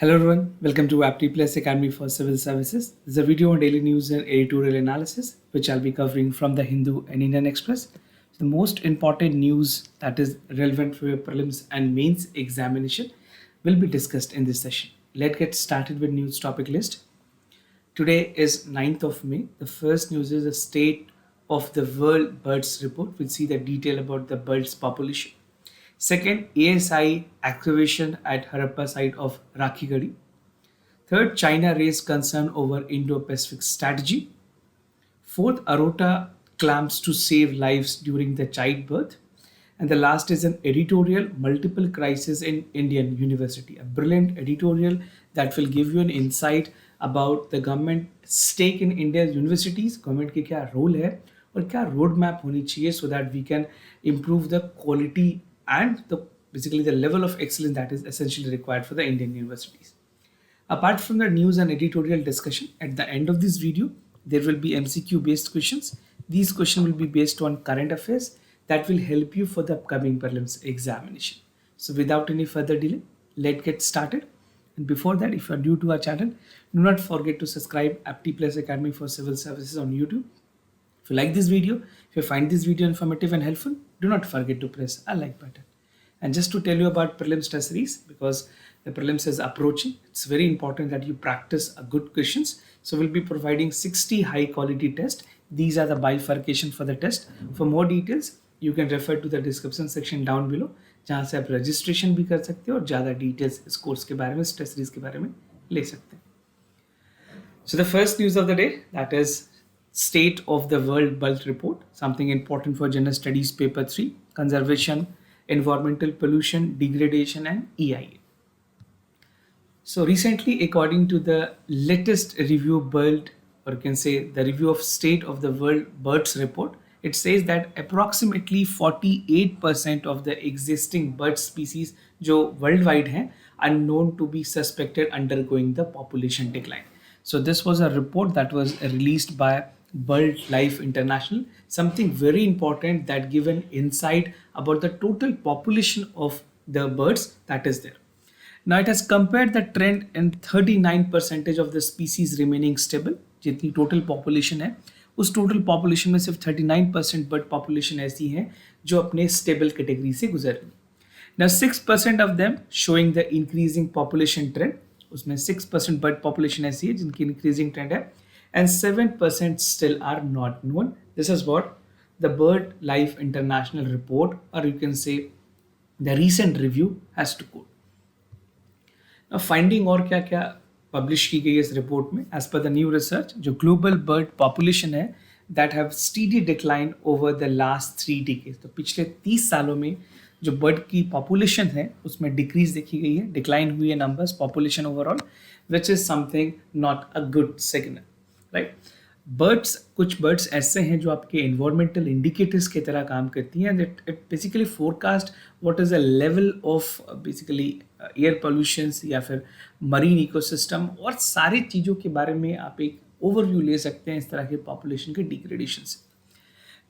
Hello everyone, welcome to Apti Plus Academy for Civil Services. This is a video on daily news and editorial analysis, which I'll be covering from the Hindu and Indian Express. The most important news that is relevant for your prelims and mains examination will be discussed in this session. Let's get started with news topic list. Today is 9th of May. The first news is the state of the world birds report. We'll see the detail about the birds population. Second, ASI excavation at Harappa site of Rakhigadi. Third, China raised concern over Indo-Pacific strategy. Fourth, Arota claims to save lives during the childbirth. And the last is an editorial, multiple crises in Indian University. A brilliant editorial that will give you an insight about the government stake in India's universities, government की क्या role है और क्या road map होनी चाहिए so that we can improve the quality and basically the level of excellence that is essentially required for the Indian universities. Apart from the news and editorial discussion, at the end of this video, there will be MCQ based questions. These questions will be based on current affairs that will help you for the upcoming prelims examination. So without any further delay, let's get started. And before that, if you are new to our channel, do not forget to subscribe Apti Plus Academy for Civil Services on YouTube. If you like this video, if you find this video informative and helpful, do not forget to press a like button. And just to tell you about prelims test series, because the prelims is approaching, it's very important that you practice a good questions. So we'll be providing 60 high quality tests. These are the bifurcation for the test. For more details, you can refer to the description section down below, जहाँ से आप registration भी कर सकते हो और ज़्यादा details इस course के बारे में, test series के बारे में ले सकते हैं. So the first news of the day, that is State of the World Bird Report, something important for General Studies Paper 3, Conservation, Environmental Pollution, Degradation and EIA. So recently, according to the latest review bird, or you can say the review of State of the World Birds Report, it says that approximately 48% of the existing bird species जो worldwide हैं are known to be suspected undergoing the population decline. So this was a report that was released by BirdLife International, something very important that give an insight about the total population of the birds that is there. Now it has compared the trend in 39% of the species remaining stable. जितनी total population है, उस total population में सिर्फ 39% bird population ऐसी है जो अपने stable category से गुजर रही. Now 6% of them showing the increasing population trend. उसमें 6% bird population ऐसी है जिनकी increasing trend है, and 7% still are not known. This is what the BirdLife International report, or you can say the recent review, has to quote. Now finding और क्या क्या publish की गई इस report में, as per the new research, जो global bird population है that have steady decline over the last 3 decades. तो पिछले 30 सालों में जो बर्ड की पॉपुलेशन है उसमें डिक्रीज देखी गई है, डिक्लाइन हुई है numbers population overall, which is something not a good signal, right. Birds, कुछ बर्ड्स ऐसे हैं जो आपके एनवायरमेंटल इंडिकेटर्स की तरह काम करती हैं, and it basically forecast what is a level of basically air pollutions या फिर मरीन इकोसिस्टम और सारी चीज़ों के बारे में आप एक ओवरव्यू ले सकते हैं इस तरह के पॉपुलेशन के डिग्रेडेशन से.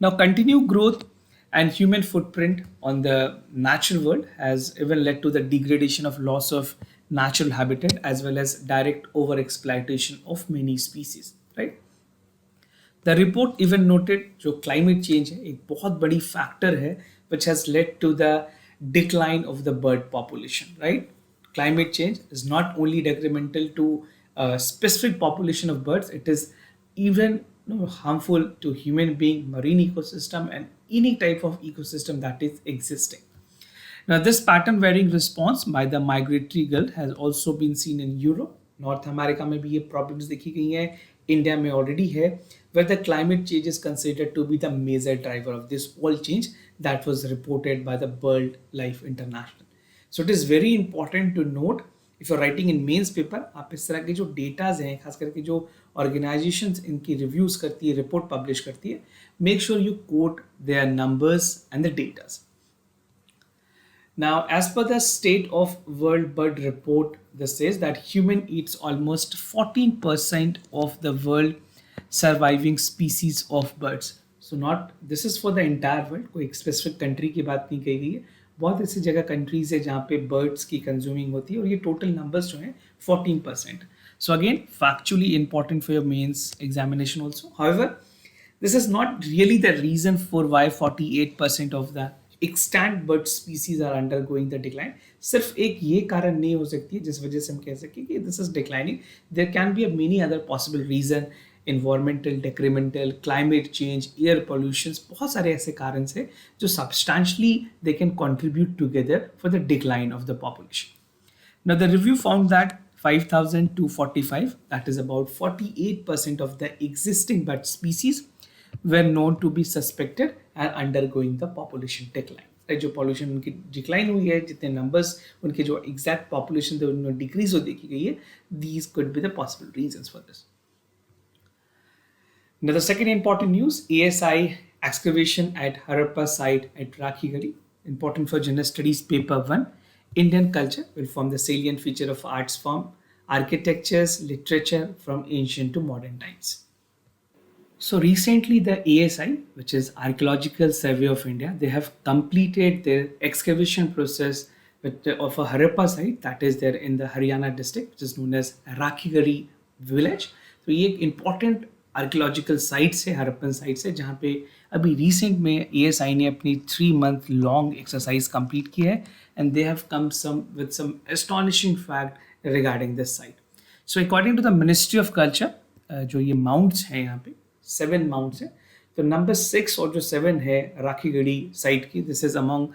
Now continue growth and human footprint on the natural world has even led to the degradation of loss of natural habitat as well as direct overexploitation of many species, right? The report even noted जो climate change है एक बहुत बड़ी factor है which has led to the decline of the bird population, right? Climate change is not only detrimental to a specific population of birds, it is even harmful to human being, marine ecosystem and any type of ecosystem that is existing. Now this pattern varying response by the migratory gull has also been seen in Europe. North America में भी ये problems देखी गई हैं, India में already है, where the climate change is considered to be the major driver of this whole change that was reported by the BirdLife International. So it is very important to note, if you're writing in mains paper, आप इस तरह के जो datas हैं, खास करके जो organizations इनकी reviews करती है, report publish करती है, make sure you quote their numbers and the datas. Now, as per the State of World Bird Report, this says that human eats almost 14% of the world surviving species of birds. So not, this is for the entire world, कोई specific country की बात नहीं कही गई है, बहुत ऐसी जगह कंट्रीज है जहाँ पे बर्ड्स की कंज्यूमिंग होती है और ये टोटल नंबर्स जो हैं 14%. So again factually important for your mains examination also. However, this is not really the reason for why 48% of the extant bird species are undergoing the decline. सिर्फ एक ये कारण नहीं हो सकती है जिस वजह से हम कह सकें कि this is declining. There can be a many other possible reason. Environmental, decremental, climate change, air pollutions, बहुत सारे ऐसे कारण से जो substantially they can contribute together for the decline of the population. Now, the review found that 5,245, that is about 48% of the existing bird species, were known to be suspected and undergoing the population decline. जो population उनकी decline हुई है, जितने numbers उनके जो exact population थे उनमें decrease हो देखी गई है, these could be the possible reasons for this. Now, the second important news, ASI excavation at Harappa site at Rakhigadi, important for General Studies Paper 1. Indian culture will form the salient feature of arts form, architectures, literature from ancient to modern times. So recently the ASI, which is Archaeological Survey of India, they have completed their excavation process of a Harappa site that is there in the Haryana district, which is known as Rakhigadi village. तो ये एक important archaeological sites है, Harappan sites है, जहाँ पे अभी recent में ASI ने अपनी 3 month लॉन्ग एक्सरसाइज कंप्लीट की है and they have come some with some astonishing fact regarding this site. So according to the ministry of culture, जो ये माउंट्स हैं यहाँ पे 7 माउंट्स हैं, तो नंबर 6 और जो 7 है राखीगढ़ी साइट की, this is among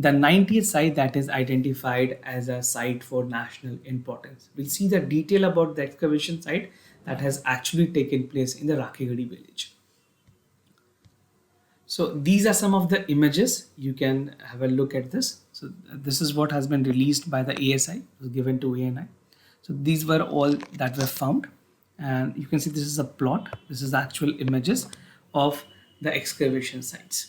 the 90th site that is identified as a site for national importance. We'll see the detail about the excavation site that has actually taken place in the Rakhigadi village. So these are some of the images. You can have a look at this. So this is what has been released by the ASI, was given to ANI. So these were all that were found, and you can see this is a plot. This is the actual images of the excavation sites.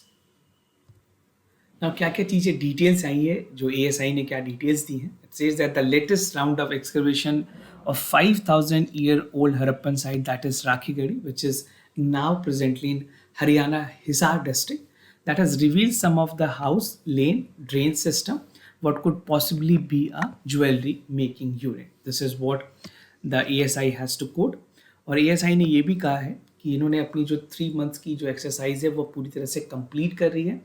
Now, क्या क्या चीज़ें details आई है जो ASI ने क्या details दी हैं. It says that the latest round of excavation of 5,000-year-old Harappan site, that is Rakhigadi, which is now presently in Haryana Hisar district, that has revealed some of the house, lane, drain system, what could possibly be a jewelry making unit. This is what the ASI has to quote. और ASI ने ये भी कहा है कि इन्होंने अपनी जो 3 months की जो एक्सरसाइज है वो पूरी तरह से कंप्लीट कर रही है.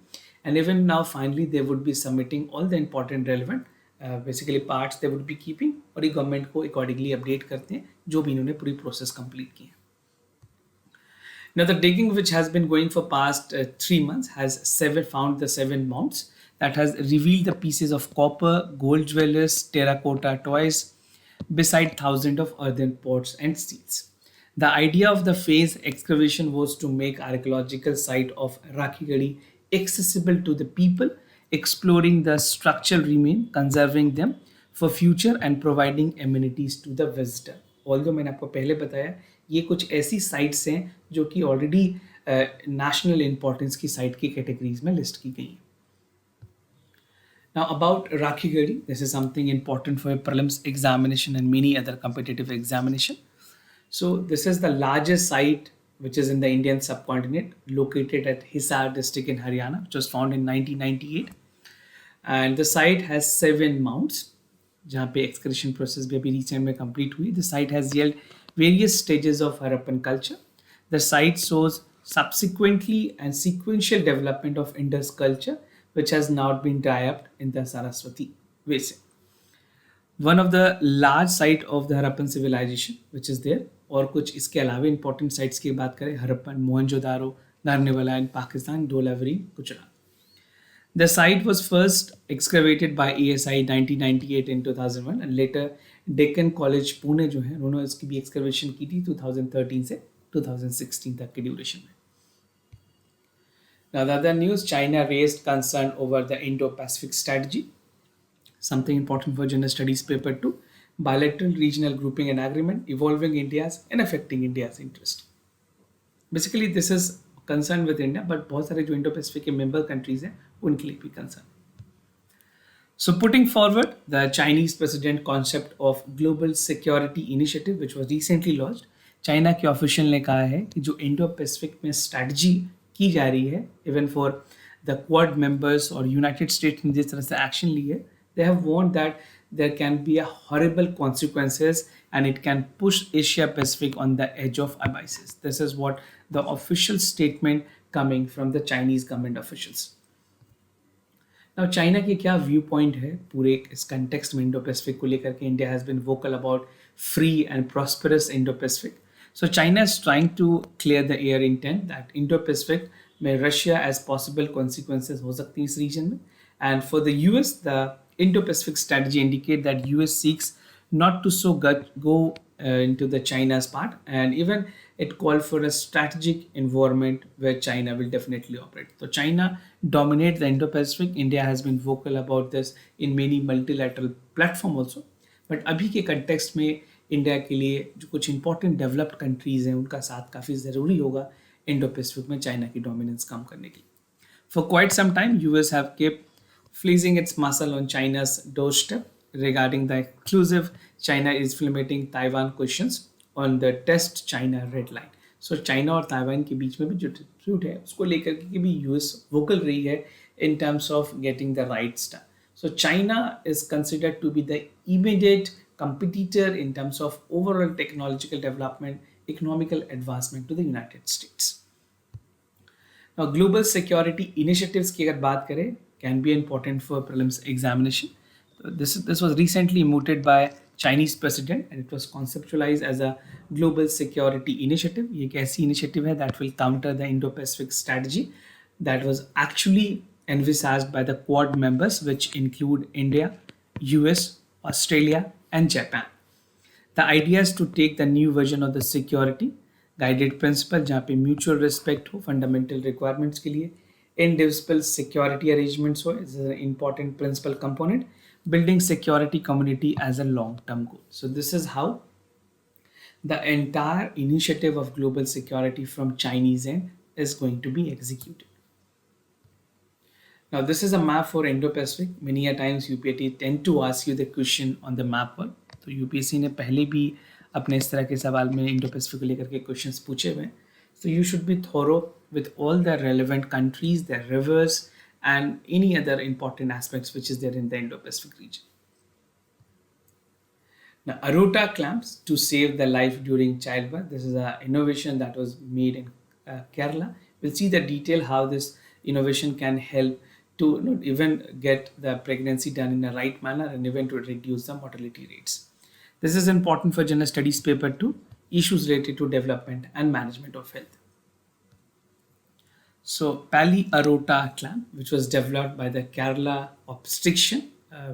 And even now, finally, they would be submitting all the important relevant, basically parts they would be keeping, और ये गवर्नमेंट को accordingly update करते हैं जो भी इन्होंने पूरी प्रोसेस कंप्लीट की है. Now, the digging which has been going for past 3 months has found the 7 mounts that has revealed the pieces of copper, gold jewelers, terracotta toys, beside thousands of earthen pots and seals. The idea of the phase excavation was to make archaeological site of Rakhigadi accessible to the people, exploring the structural remain, conserving them for future and providing amenities to the visitor. Although मैंने आपको पहले बताया ये कुछ ऐसी sites हैं जो कि ऑलरेडी नेशनल इंपॉर्टेंस की साइट की कैटेगरीज में लिस्ट की गई हैं. Now about Rakhigadi, this is something important for a prelims examination and many other competitive examination. So this is the largest site which is in the Indian subcontinent, located at Hisar district in Haryana, which was found in 1998. And the site has 7 mounts, जहाँ पे excavation process भी अभी recent में complete हुई. The site has yielded various stages of Harappan culture. The site shows subsequently and sequential development of Indus culture, which has now been developed in the Saraswati basin. One of the large site of the Harappan civilization, which is there. और कुछ इसके अलावा important sites की बात करें, हरप्पन, मोहनजोदारो, नारनेवाला इन Pakistan, डोलावरी, Gujarat. The site was first excavated by ASI 1998 in 2001 and later Deccan College Pune जो है उन्होंने इसकी भी excavation की थी 2013 से 2016 तक के ड्यूरेशन में. Now the other news, China raised concern over the Indo-Pacific strategy. Something important for General Studies Paper 2. Bilateral regional grouping and agreement evolving India's and affecting India's interest. Basically, this is concerned with India, but बहुत सारे जो Indo-Pacific के member countries हैं उनके लिए भी concern. So putting forward the Chinese president concept of global security initiative, which was recently launched, China के official ने कहा है कि जो Indo-Pacific में strategy की जा रही है, even for the Quad members or United States ने जिस तरह से action ली है, they have warned that there can be a horrible consequences and it can push Asia Pacific on the edge of abyss. This is what the official statement coming from the Chinese government officials. Now China की क्या view point है पूरे इस context में Indo Pacific को लेकर के? India has been vocal about free and prosperous Indo Pacific. So China is trying to clear the air intent that Indo Pacific में रशिया एज पॉसिबल कॉन्सिक्वेंसेज हो सकती हैं इस रीजन में. And for the US the Indo Pacific strategy indicate that US seeks not to so go into the China's part, and even it called for a strategic environment where China will definitely operate. So China dominates the Indo-Pacific. India has been vocal about this in many multilateral platform also. But अभी के context में India के लिए जो कुछ important developed countries हैं उनका साथ काफ़ी ज़रूरी होगा Indo-Pacific में चाइना की dominance कम करने के लिए. For quite some time, US have kept fleecing its muscle on China's doorstep regarding the exclusive China is implementing Taiwan questions on the test China red line. So China और Taiwan के बीच में भी जो dispute है उसको लेकर के भी यूएस vocal रही है in terms of getting the right stuff. So China is considered to be the immediate competitor in terms of overall technological development, economical advancement to the United States. Now global security initiatives की अगर बात करें can be important for prelims examination. This was recently mooted by Chinese president and it was conceptualized as a global security initiative. ये एक ऐसी initiative है that will counter the Indo-Pacific strategy that was actually envisaged by the Quad members, which include India, US, Australia, and Japan. The idea is to take the new version of the security guided principle जहाँ पे mutual respect हो fundamental requirements के लिए, indivisible security arrangements हो is an important principal component, building security community as a long-term goal. So this is how the entire initiative of global security from Chinese end is going to be executed. Now this is a map for Indo-Pacific. Many a times UPSC tend to ask you the question on the map पर. तो UPSC ने पहले भी अपने इस तरह के सवाल में Indo-Pacific को लेकर के क्वेश्चंस पूछे हुए हैं. So you should be thorough with all the relevant countries, their rivers, and any other important aspects which is there in the Indo-Pacific region. Now, Arota clamps to save the life during childbirth. This is an innovation that was made in Kerala. We'll see the detail how this innovation can help to even get the pregnancy done in the right manner and even to reduce the mortality rates. This is important for General Studies paper 2, issues related to development and management of health. So Pali Arota clamp, which was developed by the Kerala obstetrician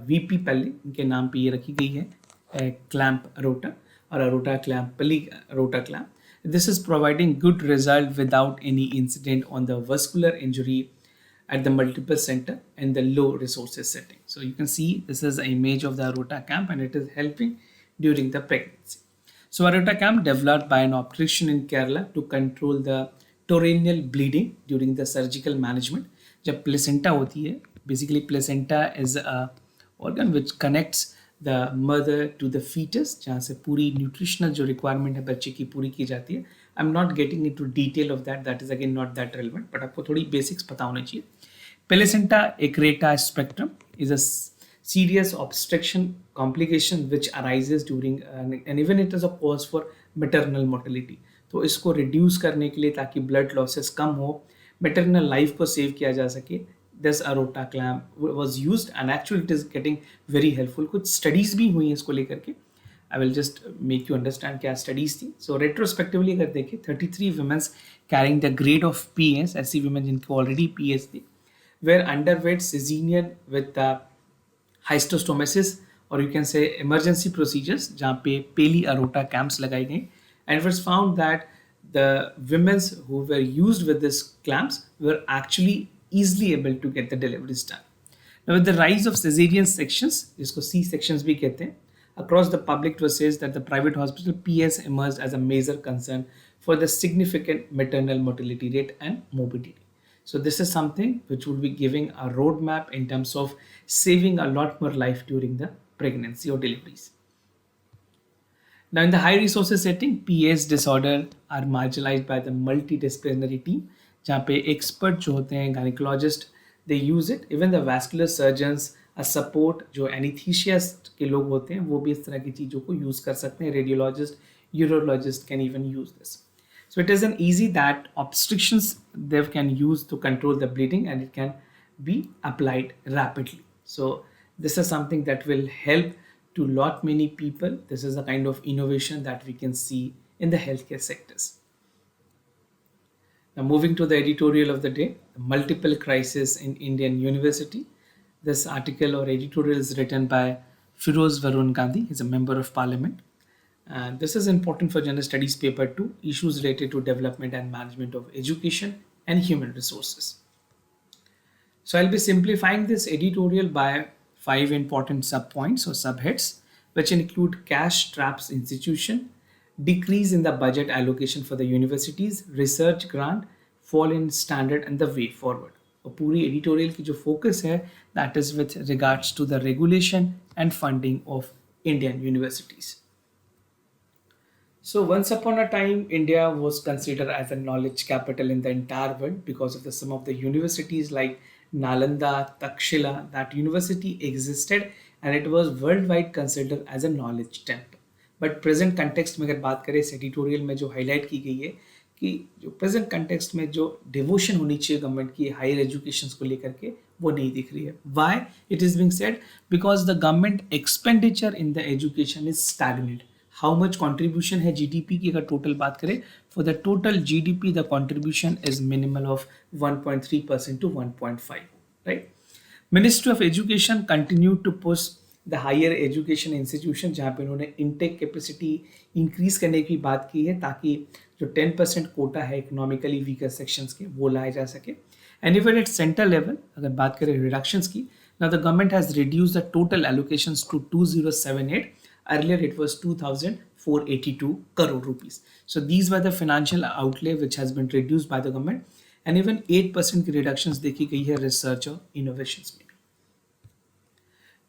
VP Pali, इनके नाम पे ये रखी गई है clamp Arota और Arota clamp Pali Arota clamp. This is providing good result without any incident on the vascular injury at the multiple center and the low resources setting. So you can see this is an image of the Arota clamp and it is helping during the pregnancy. So Arota clamp developed by an obstetrician in Kerala to control the torrential bleeding during the surgical management. जब placenta होती है, basically placenta is a organ which connects the mother to the foetus, जहाँ से पूरी nutritional जो requirement है बच्चे की पूरी की जाती है. I am not getting into detail of that is again not that relevant, but आपको थोड़ी बेसिक्स पता होनी चाहिए. Placenta accreta spectrum is a serious obstruction complication which arises during and even it is a cause for maternal mortality. तो इसको reduce करने के लिए ताकि ब्लड लॉसेस कम हो, मैटरनल लाइफ को सेव किया जा सके, this aorta clamp was used and actually it is getting very helpful. कुछ स्टडीज भी हुई हैं इसको लेकर के. I will just make you understand क्या स्टडीज थी. सो रेट्रोस्पेक्टिवली अगर देखें 33 womens carrying the grade of PS, ऐसी वुमेन जिनको ऑलरेडी पीएस थी, वेयर अंडरवेंट सिजेरियन विद हाइस्टोस्टोमेसिस और you can say emergency procedures जहाँ पे पेली अरोटा कैंप्स लगाई गई. And it was found that the women who were used with these clamps were actually easily able to get the deliveries done. Now with the rise of cesarean sections, जिसको C sections भी कहते हैं, across the public it was said that the private hospital PS emerged as a major concern for the significant maternal mortality rate and morbidity. So this is something which would be giving a roadmap in terms of saving a lot more life during the pregnancy or deliveries. Now in the high resources setting, PS disorder are marginalized by the multidisciplinary team, जहाँ पे expert जो होते हैं gynecologist they use it. Even the vascular surgeons, support जो एनेस्थीसिस्ट के लोग होते हैं वो भी इस तरह की चीज़ों को यूज़ कर सकते हैं. Radiologist, urologist can even use this. So it is an easy that obstetricians they can use to control the bleeding, and it can be applied rapidly. So this is something that will help to lot many people. This is a kind of innovation that we can see in the healthcare sectors. Now moving to the editorial of the day, multiple crisis in Indian university. This article or editorial is written by Firoz Varun Gandhi. He's a member of parliament. And this is important for general studies paper 2, issues related to development and management of education and human resources. So I'll be simplifying this editorial by 5 important subpoints or subheads, which include cash traps institution, decrease in the budget allocation for the universities, research grant, fall in standard and the way forward. और पूरी editorial की जो focus है that is with regards to the regulation and funding of Indian universities. So once upon a time, India was considered as a knowledge capital in the entire world because of some of the universities like Nalanda, Takshila. That university existed and it was worldwide considered as a knowledge temple. But present context में अगर बात करें इस editorial में जो highlight की गई है कि जो present context में जो devotion होनी चाहिए गवर्नमेंट की higher education को लेकर के वो नहीं दिख रही है. Why it is being said? Because the government expenditure in the education is stagnant. How much contribution है GDP की अगर टोटल बात करें, for the total GDP the contribution is minimal of 1.3% to 1.5, right? Ministry of Education continued to push the higher education institution जहाँ पे उन्होंने intake capacity increase करने की बात की है ताकि जो 10% कोटा है economically weaker sections के वो लाए जा सके. And even at center level अगर बात करें reductions की, now the government has reduced the total allocations to 2078. Earlier it was 2,482 crore rupees. So these were the financial outlay which has been reduced by the government, and even 8% की reductions देखी गई है research और innovations में.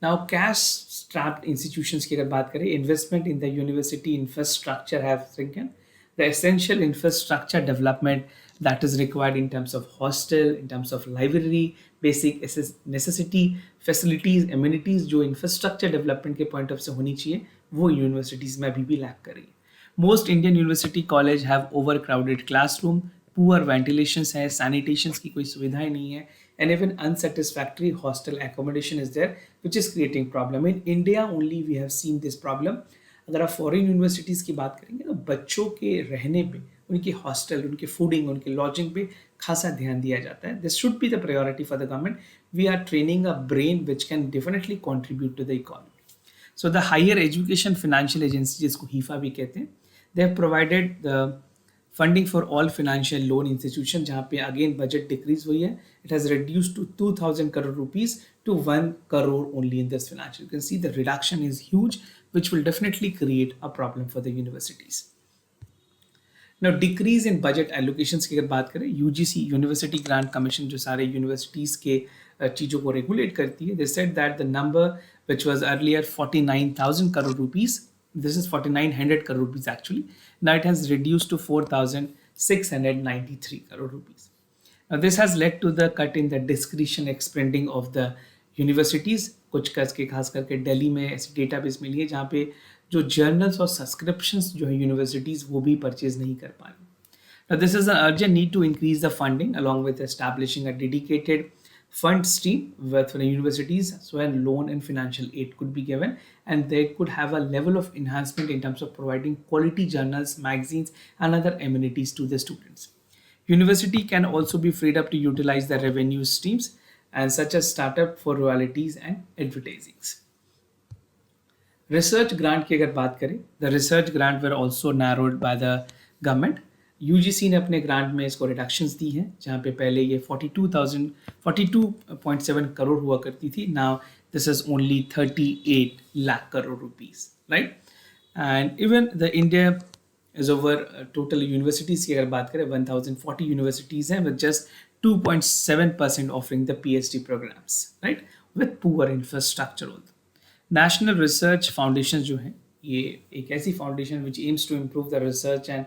Now cash strapped institutions की अगर बात करें, investment in the university infrastructure have shrunken. The essential infrastructure development that is required in terms of hostel, in terms of library, basic necessity, facilities, amenities जो infrastructure development के point of से होनी चाहिए वो universities में अभी भी lack कर रही है. Most Indian university college have overcrowded classroom, poor ventilations है, sanitations की कोई सुविधाएं नहीं है, and even unsatisfactory hostel accommodation is there, which is creating problem. In India only we have seen this problem. अगर आप फॉरेन यूनिवर्सिटीज़ की बात करेंगे तो बच्चों के रहने पे, उनकी हॉस्टल, उनकी फूडिंग, उनकी लॉजिंग पे खासा ध्यान दिया जाता है. This should be the priority for the government. We are training a brain which can definitely contribute to the economy. So the higher education financial agency जिसको हीफा भी कहते हैं, they have provided the funding for all financial loan institution जहाँ पे again budget decrease हुई है. It has reduced to 2,000 crore rupees to 1 crore only in this financial. You can see the reduction is huge, which will definitely create a problem for the universities. Now decrease in budget allocations की अगर बात करें, UGC University Grant Commission जो सारे universities के चीज़ों को regulate करती है, they said that the number which was earlier 49,000 crore rupees, this is 4,900 crore rupees actually, now it has reduced to 4,693 crore rupees. Now this has led to the cut in the discretion expending of the universities. कुछ करके खास करके दिल्ली में ऐसी database मिली है जहाँ पे जो जर्नल्स और सब्सक्रिप्शंस जो है यूनिवर्सिटीज़ वो भी परचेज नहीं कर पा रही. Now this is an urgent need to increase the funding along with establishing a dedicated fund stream with the universities so a loan and financial aid could be given, and they could have a level of enhancement in terms of providing quality journals, magazines and other amenities to the students. University can also be freed up to utilize the revenue streams and such as startup for royalties and advertisings. Research grant की अगर बात करें, the research grant were also narrowed by the government. UGC ने अपने grant में इसको reductions दी हैं जहाँ पे पहले ये 42.7 करोड़ हुआ करती थी. Now this is only 38 lakh crore rupees, right? And even the India is over total universities की अगर बात करें 1040 universities हैं with just 2.7% offering the PhD programs, right? With poor infrastructure also. National Research Foundations जो हैं ये एक ऐसी foundation which aims to improve the research and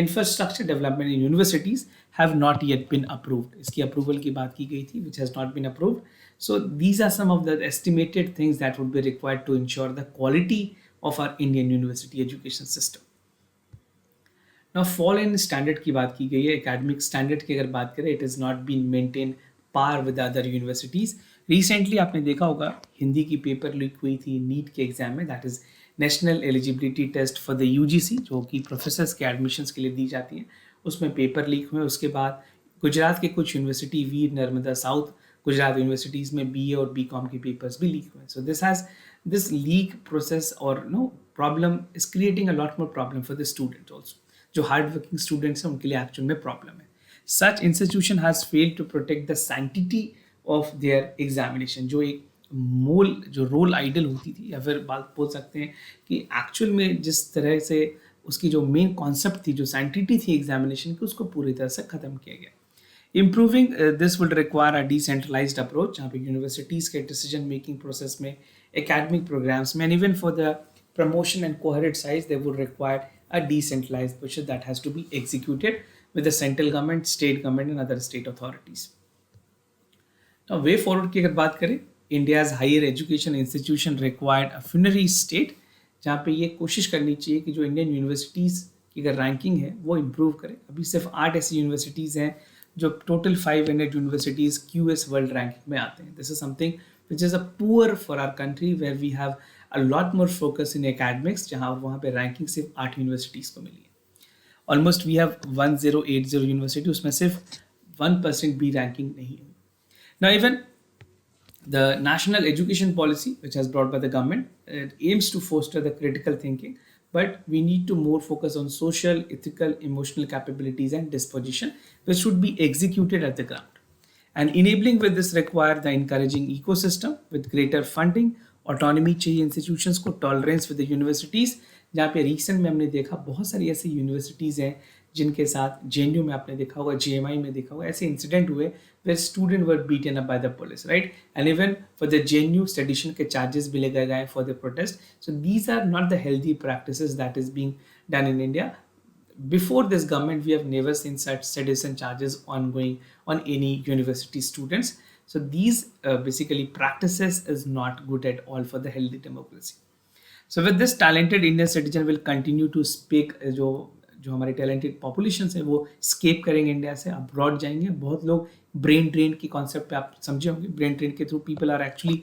infrastructure development in universities have not yet been approved. इसकी approval की बात की गई थी, which has not been approved. So these are some of the estimated things that would be required to ensure the quality of our Indian university education system. Now fall in standard की बात की गई है. Academic standard की अगर बात करें, it has not been maintained par with other universities. Recently आपने देखा होगा हिंदी की पेपर लीक हुई थी नीट के एग्जाम में, that is national eligibility test for the UGC, जो कि प्रोफेसर्स के एडमिशन्स के लिए दी जाती हैं. उसमें पेपर लीक हुए. उसके बाद गुजरात के कुछ university, Veer Narmada south Gujarat universities में बीए और बीकॉम के पेपर्स भी लीक हुए. सो दिस लीक प्रोसेस और problem is creating a lot more problem for the students also. जो हार्ड वर्किंग स्टूडेंट्स हैं उनके लिए एक्चुअल में प्रॉब्लम है. Such institution has failed to protect the sanctity of their examination. जो एक जो रोल आइडल होती थी, या फिर बात बोल सकते हैं कि एक्चुअल में जिस तरह से उसकी जो मेन कॉन्सेप्ट थी, जो सैंक्टिटी थी एग्जामिनेशन की, उसको पूरी तरह से ख़त्म किया गया. Improving this would require a decentralised approach, जहाँ पे यूनिवर्सिटीज़ के डिसीजन मेकिंग प्रोसेस में, एकेडमिक प्रोग्राम्स में, and even for the promotion and cohort size, they would require a decentralized process that has to be executed with the central government, state government and other state authorities. Now way forward की अगर बात करें, India's higher education institution required a funerary state, जहाँ पे ये कोशिश करनी चाहिए कि जो इंडियन यूनिवर्सिटीज़ की अगर रैंकिंग है वो इम्प्रूव करे. अभी सिर्फ 8 ऐसी यूनिवर्सिटीज़ हैं जो total 500 universities QS world ranking में आते हैं. This is something which is a poor for our country, where we have a lot more focus in academics, जहाँ वहाँ पे रैंकिंग सिर्फ 8 यूनिवर्सिटीज़ को मिली है. ऑलमोस्ट वी हैव 1080 यूनिवर्सिटी, उसमें सिर्फ 1% भी रैंकिंग नहीं है. Now even the national education policy which has brought by the government, it aims to foster the critical thinking, but we need to more focus on social, ethical, emotional capabilities and disposition, which should be executed at the ground. And enabling with this require the encouraging ecosystem with greater funding, autonomy चाहिए institutions को, tolerance with the universities. जहाँ पे recent में हमने देखा बहुत सारी ऐसी यूनिवर्सिटीज़ हैं जिनके साथ JNU में आपने देखा होगा, JMI में देखा होगा, ऐसे इंसिडेंट हुए where student were beaten up by the police, right. And even for the JNU sedition के चार्जेस भी लगाए गए for the protest. So these are not the healthy practices that is being done in India. Before this government, we have never seen such sedition charges ongoing on any university students. So these basically practices is not good at all for the healthy democracy. So with this, talented Indian citizen will continue to speak. जो हमारे talented populations है वो escape करेंगे India से, abroad जाएंगे. बहुत लोग brain drain की concept पे आप समझे होंगे. brain drain के through people are actually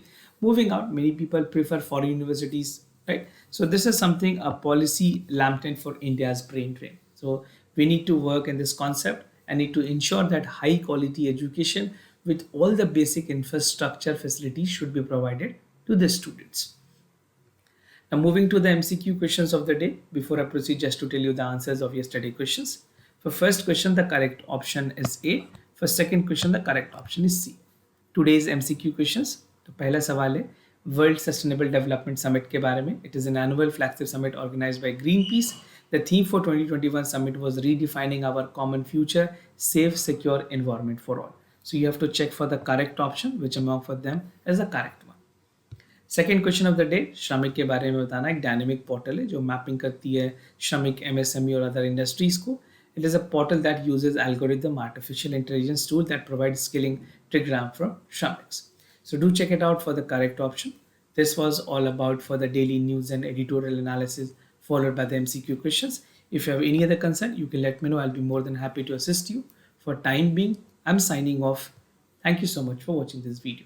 moving out. Many people prefer foreign universities, right? So this is something, a policy lampshade for India's brain drain. So we need to work in this concept and need to ensure that high quality education with all the basic infrastructure facilities should be provided to the students. Now moving to the MCQ questions of the day. Before I proceed, just to tell you the answers of yesterday questions. For first question, the correct option is A. For second question, the correct option is C. Today's MCQ questions. तो पहला सवाल है world sustainable development summit के बारे में. It is an annual flagship summit organised by Greenpeace. The theme for 2021 summit was redefining our common future, safe, secure environment for all. So you have to check for the correct option, which among for them is the correct one. Second question of the day, श्रमिक के बारे में बताना. एक dynamic portal है जो mapping करती है श्रमिक, MSME और अदर इंडस्ट्रीज को. It is a portal that uses algorithm artificial intelligence tool that provides skilling program for Shramiks. So do check it out for the correct option. This was all about for the daily news and editorial analysis followed by the MCQ questions. If you have any other concern, you can let me know. I'll be more than happy to assist you. For time being, I'm signing off. Thank you so much for watching this video.